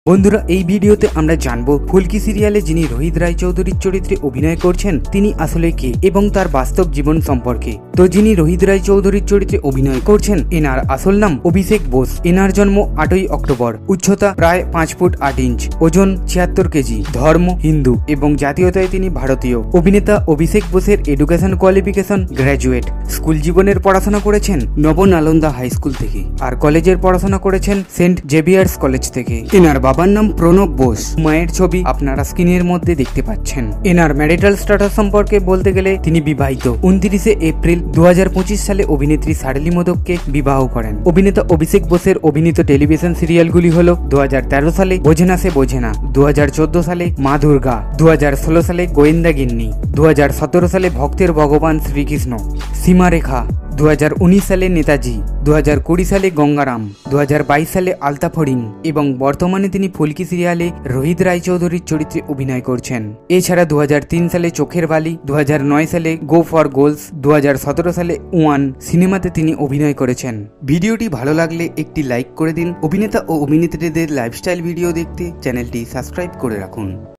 বন্ধুরা, এই ভিডিওতে আমরা জানবো ফুলকি সিরিয়ালে যিনি রোহিত রায়চৌধুরীর চরিত্রে অভিনয় করছেন তিনি আসলে কে এবং তার বাস্তব জীবন সম্পর্কে। তো যিনি রোহিত রায়চৌধুরীর চরিত্রে অভিনয় করছেন এনার আসল নাম অভিষেক বোস। এনার জন্ম 8ই অক্টোবর, উচ্চতা প্রায় 5 ফুট 8 ইঞ্চ, ওজন 76 কেজি, ধর্ম হিন্দু এবং জাতীয়তায় তিনি ভারতীয়। অভিনেতা অভিষেক বোসের এডুকেশন কোয়ালিফিকেশন গ্র্যাজুয়েট। স্কুল জীবনের পড়াশোনা করেছেন নবনালন্দা হাই স্কুল থেকে, আর কলেজের পড়াশোনা করেছেন সেন্ট জেভিয়ার্স কলেজ থেকে। এনার বাবার নাম প্রণব বোস। মায়ের ছবি আপনারা স্ক্রিনের মধ্যে দেখতে পাচ্ছেন। এনার ম্যারিটাল স্ট্যাটাস সম্পর্কে বলতে গেলে তিনি বিবাহিত। 29 এপ্রিল 2025 সালে অভিনেত্রী শার্লি মোদককে বিবাহ করেন। অভিনেতা অভিষেক বোসের অভিনীত টেলিভিশন সিরিয়ালগুলি হল 2013 সালে বোঝেনা সে বোঝেনা, 2014 সালে মা দুর্গা, 2016 সালে গোয়েন্দা গিন্নি, 2017 সালে ভক্তের ভগবান শ্রীকৃষ্ণ, সীমারেখা, 2019 সালে নেতাজি, 2020 সালে গঙ্গারাম, 2022 সালে আলতাফড়িং এবং বর্তমানে তিনি ফুলকি সিরিয়ালে রোহিত রায়চৌধুরীর চরিত্রে অভিনয় করছেন। এছাড়া 2003 সালে চোখের বালি, 2009 সালে গো ফর গোলস, 2017 সালে ওয়ান সিনেমাতে তিনি অভিনয় করেছেন। ভিডিওটি ভালো লাগলে একটি লাইক করে দিন। অভিনেতা ও অভিনেত্রীদের লাইফস্টাইল ভিডিও দেখতে চ্যানেলটি সাবস্ক্রাইব করে রাখুন।